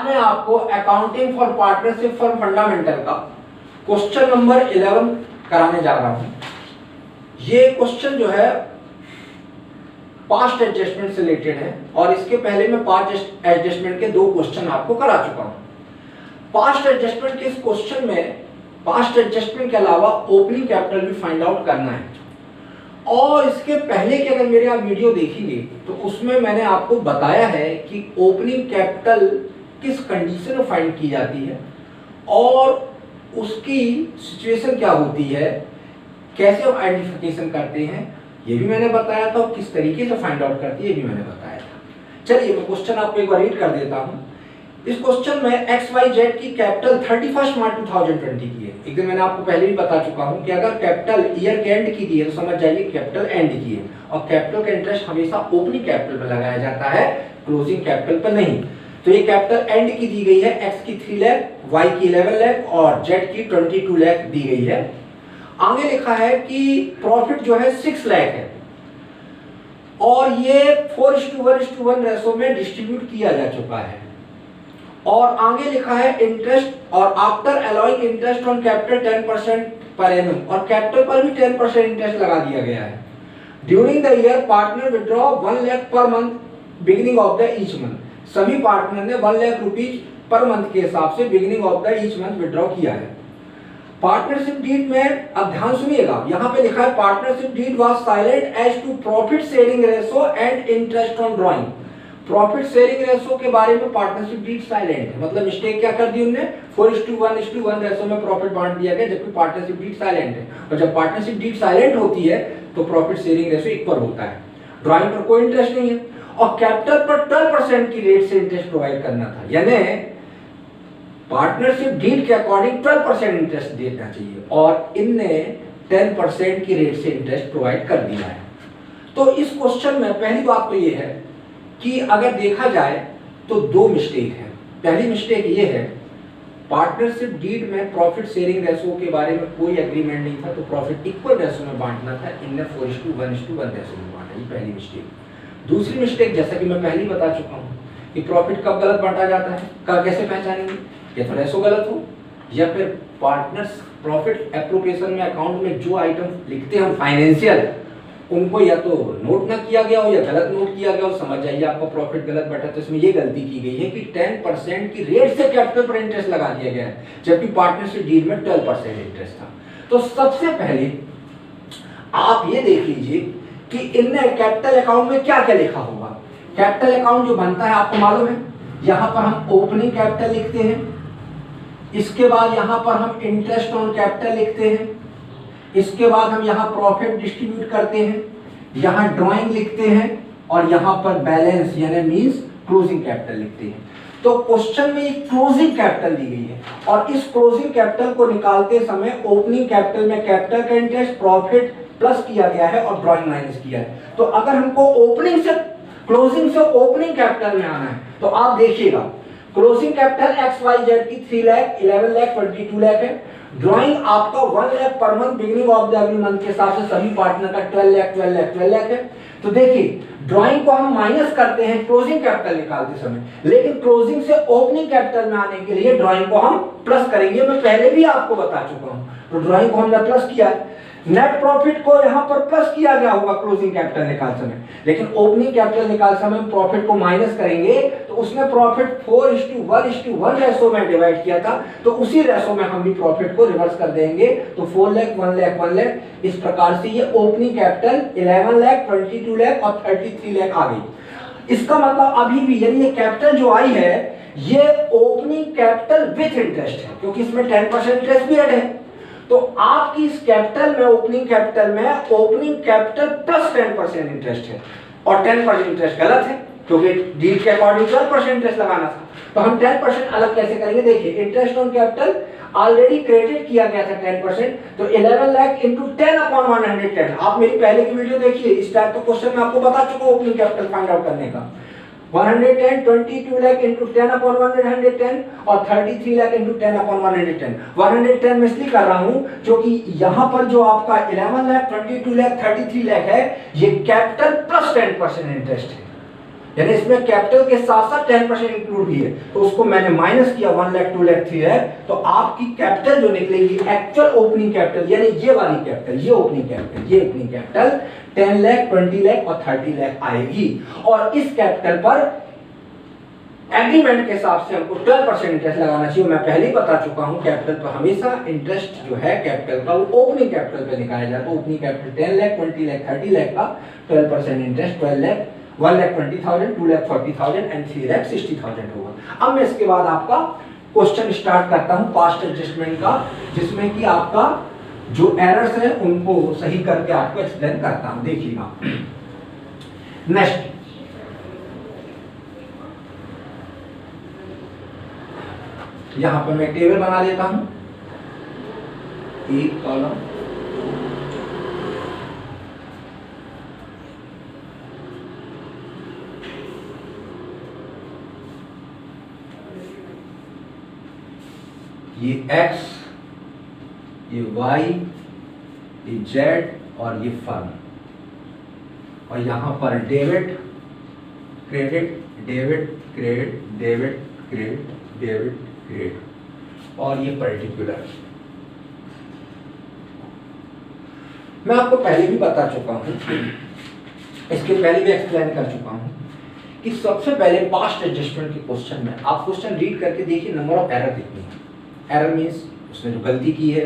मैं आपको accounting for partnership for fundamental का क्वेश्चन नंबर 11 कराने जा रहा हूं। ये क्वेश्चन जो है पास्ट एडजस्टमेंट से रिलेटेड है और इसके पहले मैं पास्ट एडजस्टमेंट के 2 क्वेश्चन आपको करा चुका हूं। पास्ट एडजस्टमेंट के इस क्वेश्चन में पास्ट एडजस्टमेंट के अलावा ओपनिंग कैपिटल भी फाइंड आउट करना है और इसके पहले के अगर मेरे आप वीडियो देखेंगे तो उसमें मैंने आपको बताया है कि ओपनिंग कैपिटल किस कंडीशन में फाइंड की जाती है और उसकी सिचुएशन क्या होती है, कैसे हम आइडेंटिफिकेशन करते हैं ये भी मैंने बताया था और किस तरीके से फाइंड आउट करती है ये भी मैंने बताया था। चलिए मैं क्वेश्चन आपको एक बार रीड कर देता हूं। इस क्वेश्चन में XYZ की कैपिटल 31 मार्च 2020 की है। एक दिन मैंने आपको पहले भी बता चुका हूं कि अगर कैपिटल ईयर के एंड की दी है तो समझ जाइए कैपिटल एंड की है और कैपिटल का इंटरेस्ट हमेशा ओपनिंग कैपिटल पर लगाया जाता है, क्लोजिंग कैपिटल पर नहीं। तो ये कैपिटल एंड की दी गई है, X की 3 लाख, Y की 11 लाख और Z की 22 लाख दी गई है। आगे लिखा है कि प्रॉफिट जो है 6 लाख है और ये 4:1:1 रेशो में डिस्ट्रीब्यूट किया जा चुका है। और आगे लिखा है इंटरेस्ट और after allowing interest on capital 10% per annum और कैपिटल पर भी 10% इंटरेस्ट लगा दिया गया है। During the year partner withdraw 1 lakh per month beginning of the each month. सभी पार्टनर ने 1 लाख रुपीज पर मंथ के हिसाब से beginning of the each month withdraw किया है। पार्टनरशिप डीड में अब ध्यान सुनिएगा, यहाँ पे लिखा है partnership deed was silent as to profit sharing ratio and interest on drawing. Profit sharing ratio के बारे में पार्टनरशिप डीड साइलेंट है, मतलब मिस्टेक क्या कर दी उन्होंने, 4:1:1 रेशो में प्रॉफिट बांट दिया गया जबकि पार्टनरशिप डीड साइलेंट है। और जब पार्टनरशिप डीड साइलेंट होती है तो प्रॉफिट शेयरिंग रेशो इक्वल होता है, ड्रॉइंग पर कोई इंटरेस्ट नहीं है और कैपिटल पर 12% की रेट से इंटरेस्ट प्रोवाइड करना था, यानी पार्टनरशिप डीड के अकॉर्डिंग 12% इंटरेस्ट देना चाहिए और इनने 10% की रेट से इंटरेस्ट प्रोवाइड कर दिया है। तो इस क्वेश्चन में पहली बात तो ये है कि अगर देखा जाए तो 2 मिस्टेक है। पहली मिस्टेक ये है पार्टनरशिप डीड में प्रॉफिट शेयरिंग रेशो के बारे में कोई एग्रीमेंट नहीं था तो प्रॉफिट इक्वल रेशो में बांटना था, इनने 4:1:1 रेशो में बांटा, ये पहली मिस्टेक। दूसरी मिस्टेक जैसा कि मैं पहले ही बता चुका हूँ कि प्रॉफिट कब गलत बांटा जाता है, कब कैसे पहचानेंगे, या तो रेशो गलत हो या फिर पार्टनर्स प्रॉफिट एप्रोप्रिएशन में अकाउंट में जो आइटम लिखते हैं हम फाइनेंशियल उनको या तो नोट ना किया गया हो या गलत नोट किया गया हो, समझ जाइए आपका प्रॉफिट गलत बैठा। तो इसमें ये गलती की गई है कि 10% की रेट से कैपिटल पर इंटरेस्ट लगा दिया गया है जबकि पार्टनरशिप डील में 12% इंटरेस्ट था। तो सबसे पहले आप ये देख लीजिए कि इनने कैपिटल अकाउंट में क्या क्या लिखा होगा। कैपिटल अकाउंट जो बनता है आपको मालूम है, यहाँ पर हम ओपनिंग कैपिटल लिखते हैं, इसके बाद यहाँ पर हम इंटरेस्ट ऑन कैपिटल लिखते हैं, इसके बाद हम यहाँ प्रॉफिट डिस्ट्रीब्यूट करते हैं, यहाँ ड्राइंग लिखते हैं और यहाँ पर बैलेंस यानी मींस क्लोजिंग कैपिटल लिखते हैं। तो क्वेश्चन में एक क्लोजिंग कैपिटल दी गई है और इस क्लोजिंग कैपिटल को निकालते समय ओपनिंग कैपिटल में कैपिटल का इंटरेस्ट प्रॉफिट प्लस किया गया है और ड्राइंग माइनस किया है। तो अगर हमको ओपनिंग से क्लोजिंग से ओपनिंग कैपिटल में आना है तो आप देखिएगा क्लोजिंग कैपिटल XYZ की 3 लाख, 11 लाख, 22 लाख है। ड्राइंग आपका 1 lakh per month beginning of the every month के हिसाब से सभी पार्टनर का 12 लाख, 12 लाख, 12 लाख है। तो देखिए ड्राइंग को हम माइनस करते हैं क्लोजिंग कैपिटल निकालते समय, लेकिन क्लोजिंग से ओपनिंग कैपिटल में आने के लिए ड्राइंग को हम प्लस करेंगे। मैं पहले भी आपको बता चुका हूं। तो ड्राइंग को हमने प्लस किया, नेट प्रॉफिट को यहाँ पर प्लस किया गया होगा क्लोजिंग कैपिटल निकाल समय, लेकिन ओपनिंग कैपिटल निकाल समय प्रॉफिट को माइनस करेंगे तो उसने प्रॉफिट 4:1:1 रेशो में डिवाइड किया था तो उसी रेशो में हम भी प्रॉफिट को रिवर्स कर देंगे। तो 4 लाख, 1 लाख, 1 लाख, इस प्रकार से ये ओपनिंग कैपिटल 11 लाख, 22 लाख और 33 लाख आ गई। इसका मतलब अभी भी यानी ये कैपिटल जो आई है ये ओपनिंग कैपिटल विथ इंटरेस्ट है क्योंकि इसमें 10% इंटरेस्ट भी ऐड है। तो आपकी इस कैपिटल में ओपनिंग कैपिटल प्लस 10% इंटरेस्ट है और 10% इंटरेस्ट गलत है क्योंकि डील के अकॉर्डिंग 12% इंटरेस्ट लगाना था। तो हम 10% अलग कैसे करेंगे, देखिए interest on capital already credit किया गया था 10%, तो 11 लाख इंटू 10/110। आप मेरी पहले की वीडियो देखिए, इस टाइप का क्वेश्चन मैं आपको बता चुका हूँ ओपनिंग कैपिटल फाइंड आउट करने का। 110, 22 लाख इंटू 10/110 और 33 लाख इंटू 10/110। 110 में इसलिए कर रहा हूं क्योंकि यहां पर जो आपका 11 लाख, 22 लाख, 33 लाख है ये कैपिटल प्लस 10% इंटरेस्ट है। यानी इसमें कैपिटल के साथ साथ 10% इंक्लूड भी है, तो उसको मैंने माइनस किया, 1 लाख 2 लाख 3 है, तो आपकी कैपिटल जो निकलेगी एक्चुअल ओपनिंग कैपिटल, यानी ये वाली कैपिटल, ये ओपनिंग कैपिटल, ये ओपनिंग कैपिटल 10 लाख 20 लाख और 30 लाख आएगी। और इस कैपिटल पर एग्रीमेंट के हिसाब से हमको 12% इंटरेस्ट लगाना चाहिए। मैं पहले ही बता चुका हूं, कैपिटल पर हमेशा इंटरेस्ट जो है कैपिटल का वो ओपनिंग कैपिटल पे निकाला जाता है। ओपनिंग कैपिटल 10 लाख 20 लाख 30 लाख का 12% इंटरेस्ट 12 लाख 1,20,000 2,40,000 एंड 3,60,000 होगा। अब मैं इसके बाद आपका क्वेश्चन स्टार्ट करता हूं पास्ट एडजस्टमेंट का, जिसमें कि आपका जो एरर्स है उनको सही करके आपको एक्सप्लेन करता हूं। देखिएगा नेक्स्ट, यहां पर मैं टेबल बना देता हूं, एक कॉलम, ये x, ये y, ये z और ये फर्म, और यहां पर debit credit debit credit debit credit debit credit और ये पर्टिकुलर। मैं आपको पहले भी बता चुका हूं, इसके पहले भी एक्सप्लेन कर चुका हूं कि सबसे पहले पास्ट एडजस्टमेंट के क्वेश्चन में आप क्वेश्चन रीड करके देखिए, नंबर ऑफ एरर कितनी है। एरर मींस उसने जो गलती की है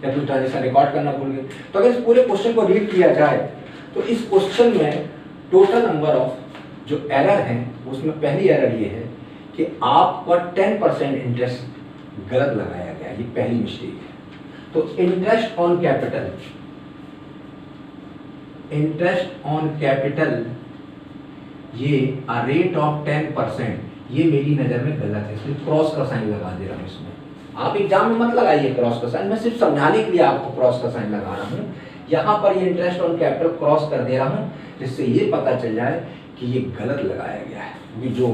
या कोई ट्रांजेक्शन रिकॉर्ड करना भूल गए। तो अगर इस पूरे क्वेश्चन को रीड किया जाए तो इस क्वेश्चन में टोटल नंबर ऑफ जो एरर हैं उसमें पहली एरर ये है कि आपका 10% इंटरेस्ट गलत लगाया गया, ये पहली मिस्टेक है। तो interest on capital, interest on capital ये रेट ऑफ 10%, ये मेरी नजर में गलत है, इसलिए क्रॉस का साइन लगा दे रहा हूं इसमें। आप एग्जाम में मत लगाइए क्रॉस का साइन, मैं सिर्फ समझाने के लिए आपको क्रॉस का साइन लगा रहा हूं। यहां पर ये इंटरेस्ट ऑन कैपिटल क्रॉस कर दे रहा हूं, जिससे ये पता चल जाए कि ये गलत लगाया गया है, क्योंकि जो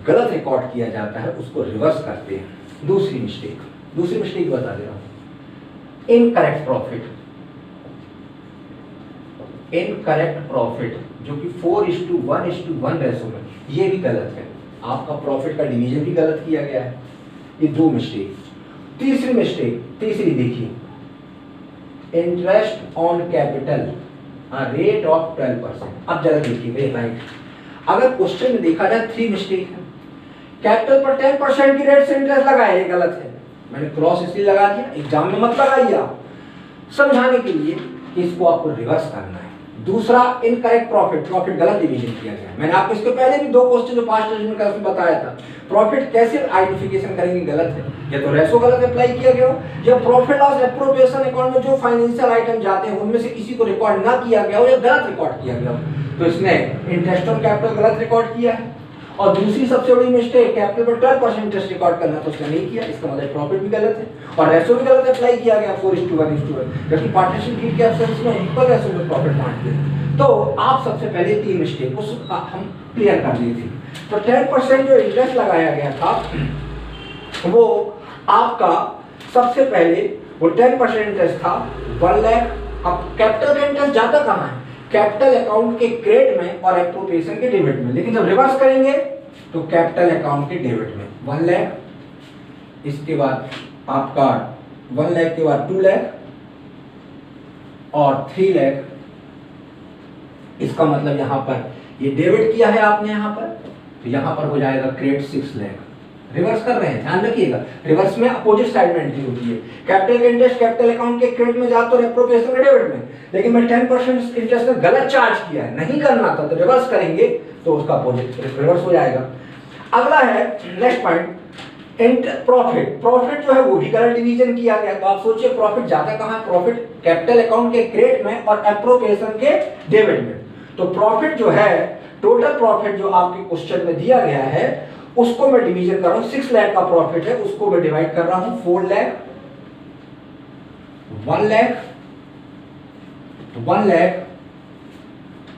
गलत रिकॉर्ड किया जाता है उसको रिवर्स करते हैं। दूसरी मिस्टेक बता दे रहा हूं, इनकरेक्ट प्रॉफिट जो कि 4:1:1 रेशो में, ये भी गलत है। आपका प्रॉफिट का डिवीजन भी गलत किया गया है। ये दो मिस्टेक। तीसरी देखिए, interest on capital rate of 12%। अब जरा देखिए राइट, अगर क्वेश्चन में देखा जाए 3 मिस्टेक है। कैपिटल पर 10% की रेट से इंटरेस्ट लगाया, ये गलत है। मैंने क्रॉस इसलिए लगा दिया, एग्जाम में मत लगाइए आप, समझाने के लिए कि इसको आपको रिवर्स करना है। दूसरा इनकरेक्ट प्रॉफिट गलत डिवीजन किया गया है। मैंने आपको इसके पहले भी 2 क्वेश्चन जो पास्ट एडजस्टमेंट का उसमें बताया था। प्रॉफिट कैसे आइडेंटिफिकेशन करेंगे, गलत है, या तो रेशो गलत अप्लाई किया गया हो, या प्रॉफिट लॉस एप्रोप्रिएशन अकाउंट में जो फाइनेंशियल आइटम जाते हैं उनमें से किसी को रिकॉर्ड ना किया गया हो या गलत रिकॉर्ड किया गया हो। तो इसने इंटरेस्ट ऑन कैपिटल गलत रिकॉर्ड किया है। और दूसरी सबसे बड़ी मिस्टेक, कैपिटल पर 12% इंटरेस्ट रिकॉर्ड करना, तो उसने नहीं किया, इसका मतलब प्रॉफिट भी गलत है और रेशो भी गलत अप्लाई किया गया 4:1:1, जबकि पार्टनरशिप डीड के एब्सेंस में इक्वल रेशो में प्रॉफिट बांटते हैं। तो आप सबसे पहले 3 मिस्टेक को हम क्लियर कर लिए थे। तो 10% जो इंटरेस्ट लगाया गया था वो आपका सबसे पहले वो 10% इंटरेस्ट था 1 लाख। अब कैपिटल का इंटरेस्ट जाता कहाँ है, कैपिटल अकाउंट के क्रेडिट में और एप्रोप्रिएशन के डेबिट में, लेकिन जब रिवर्स करेंगे तो कैपिटल अकाउंट के डेबिट में 1 लाख, इसके बाद आपका 1 लाख के बाद 2 लाख और 3 लाख। इसका मतलब यहां पर ये डेबिट किया है आपने यहां पर, तो यहां पर हो जाएगा क्रेडिट 6 लाख। रिवर्स कर रहे हैं, ध्यान रखिएगा, रिवर्स में अपोजिट साइड में एंट्री होती है। कैपिटल का इंटरेस्ट कैपिटल अकाउंट के क्रेडिट में जाता है, एप्रोप्रिएशन के डेबिट में, लेकिन मैं 10% इंटरेस्ट में गलत चार्ज किया है, नहीं करना था, तो रिवर्स करेंगे तो उसका अपोजिट रिवर्स हो जाएगा। अगला है नेक्स्ट पॉइंट, प्रॉफिट जो है वो भी गलत डिवीजन किया गया। तो आप सोचिए प्रॉफिट जाता कहां है, प्रॉफिट कैपिटल अकाउंट के क्रेडिट में और एप्रोप्रिएशन के डेबिट में। तो प्रॉफिट जो है, टोटल प्रॉफिट जो आपके क्वेश्चन में दिया गया है उसको मैं डिवीजन कर रहा हूं। 6 लाख का प्रॉफिट है, उसको मैं डिवाइड कर रहा हूं 4 लाख, 1 लाख, 1 लाख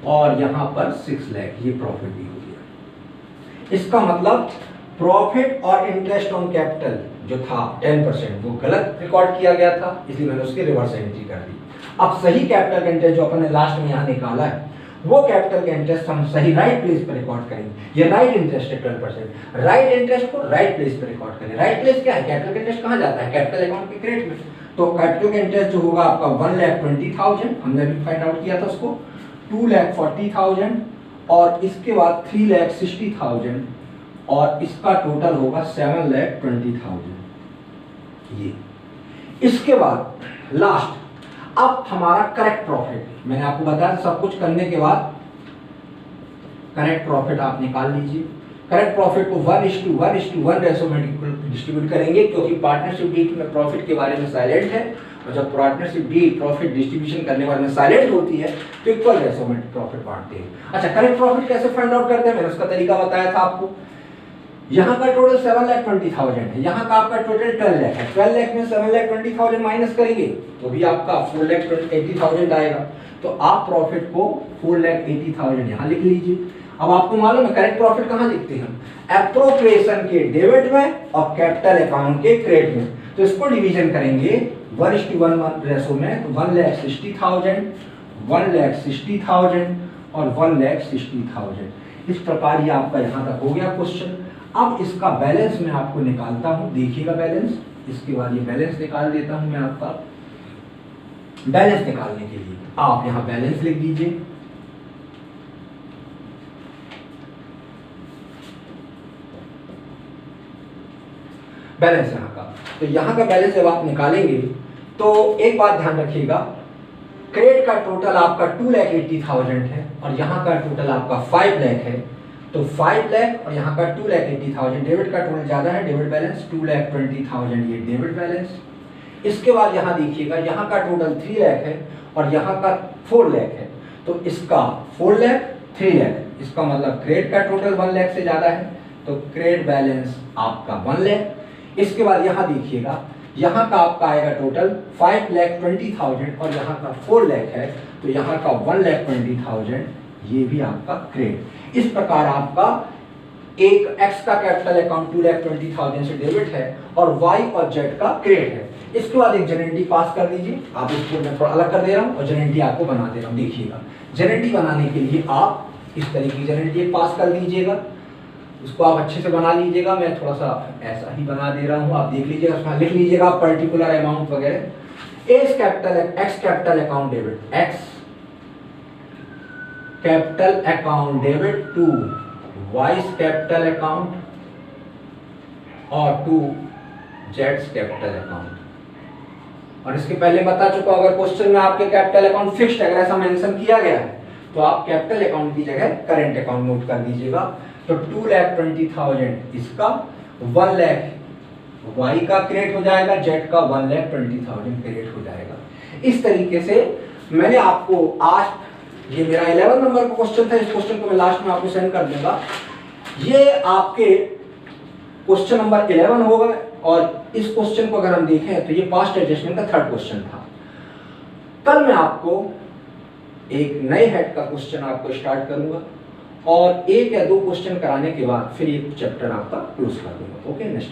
और यहां पर 6 लाख, ये प्रॉफिट भी हो गया। इसका मतलब प्रॉफिट और इंटरेस्ट ऑन कैपिटल जो था 10% वो गलत रिकॉर्ड किया गया था, इसलिए मैंने उसकी रिवर्स एंट्री कर दी। अब सही कैपिटल इंटरेस्ट जो अपन ने लास्ट में यहां निकाला है वो कैपिटल का इंटरेस्ट हम सही राइट प्लेस पर रिकॉर्ड करेंगे। ये राइट इंटरेस्ट है 12%, राइट इंटरेस्ट को राइट प्लेस पर रिकॉर्ड करें। राइट प्लेस क्या है? कैपिटल का इंटरेस्ट कहाँ जाता है? कैपिटल अकाउंट के क्रेडिट में। तो कैपिटल का इंटरेस्ट जो होगा आपका 1,20,000, हमने भी फाइंड आउट किया था उसको, 2,40,000 और इसके बाद 3,60,000 और इसका टोटल होगा 7,20,000। ये इसके बाद लास्ट, अब हमारा करेक्ट प्रॉफिट, मैंने आपको बताया सब कुछ करने के बाद करेक्ट प्रॉफिट आप निकाल लीजिए। करेक्ट प्रॉफिट को 1:1:1 रेशो में डिस्ट्रीब्यूट करेंगे, क्योंकि पार्टनरशिप डीड में प्रॉफिट के बारे में साइलेंट है, और जब पार्टनरशिप डीड प्रॉफिट डिस्ट्रीब्यूशन करने वाले में साइलेंट होती है तो इक्वल रेशो में प्रॉफिट बांटते हैं। अच्छा, करेक्ट प्रॉफिट कैसे फाइंड आउट करते हैं? मैंने उसका तरीका बताया था आपको। यहाँ का टोटल 7,20,000 है, यहाँ का आपका टोटल 12 लाख है। 12 लाख में 7,20,000 माइनस करेंगे तो भी आपका 4,80,000 आएगा। तो आप प्रॉफिट को 4,80,000 यहाँ लिख लीजिए। अब आपको मालूम है करेक्ट प्रॉफिट कहाँ लिखते हैं हम? एप्रोप्रिएशन के डेबिट में और कैपिटल अकाउंट के क्रेडिट में। तो इसको डिवीजन करेंगे 1:1 रेशो में, तो 1,60,000, 1,60,000 और 1,60,000। इस प्रकार ये आपका यहाँ तक हो गया क्वेश्चन। अब इसका बैलेंस मैं आपको निकालता हूं, देखिएगा बैलेंस। इसके बाद ये बैलेंस निकाल देता हूं मैं आपका। बैलेंस निकालने के लिए आप यहां बैलेंस लिख दीजिए। बैलेंस यहां का, तो यहां का बैलेंस जब आप निकालेंगे तो एक बात ध्यान रखिएगा, क्रेडिट का टोटल आपका 2,80,000 है और यहां का टोटल आपका 5 लाख है। तो 5 लाख और यहाँ का 2,80,000, डेबिट का टोटल ज़्यादा है, डेबिट बैलेंस 2,20,000 ये डेबिट बैलेंस। इसके बाद यहाँ देखिएगा, यहाँ का टोटल 3 लाख है और यहाँ का 4 लाख है। तो इसका 4 लाख 3 लाख, इसका मतलब क्रेडिट का टोटल 1 लाख से ज़्यादा है, तो क्रेडिट बैलेंस आपका 1 लाख। इसके बाद यहाँ देखिएगा, यहाँ का आपका आएगा टोटल 5,20,000 और यहाँ का 4 लाख है, तो यहाँ का 1,20,000 ये भी आपका क्रेडिट। इस प्रकार आपका एक एक्स का कैपिटल अकाउंट 2,20,000 से डेबिट है और वाई और जेड का क्रेडिट है। इसके बाद एक जेनेंटी पास कर दीजिए। आप इसको मैं थोड़ा अलग कर दे रहा हूँ और जेनेंटी आपको बना दे रहा हूँ। देखिएगा, जेनेंटी बनाने के लिए आप इस तरीके की जेनेंटी पास कर दीजिएगा, उसको आप अच्छे से बना लीजिएगा। मैं थोड़ा सा ऐसा ही बना दे रहा हूँ, आप देख लीजिएगा, उसमें लिख लीजिएगा पर्टिकुलर अमाउंट वगैरह। X capital account debit, X capital account debit to Y's capital account और टू जेड्स कैपिटल अकाउंट। और इसके पहले बता चुका, अगर क्वेश्चन में आपके कैपिटल अकाउंट फिक्स्ड अगर ऐसा मेंशन किया गया है तो आप कैपिटल अकाउंट की जगह करंट अकाउंट नोट कर दीजिएगा। तो 2,20,000 इसका, 1 लाख वाई का क्रेडिट हो जाएगा, जेड का 1,20,000 क्रेडिट हो जाएगा। इस तरीके से मैंने आपको आज, ये मेरा 11 नंबर का क्वेश्चन था, इस क्वेश्चन को मैं लास्ट में आपको सेंड कर दूंगा। ये आपके क्वेश्चन नंबर 11 होगा और इस क्वेश्चन को अगर हम देखें तो ये पास्ट एडजस्टमेंट का 3rd क्वेश्चन था। कल मैं आपको एक नए हेड का क्वेश्चन आपको स्टार्ट करूंगा और 1 या 2 क्वेश्चन कराने के बाद फिर ये चैप्टर आपका क्लोज कर दूंगा। Okay, next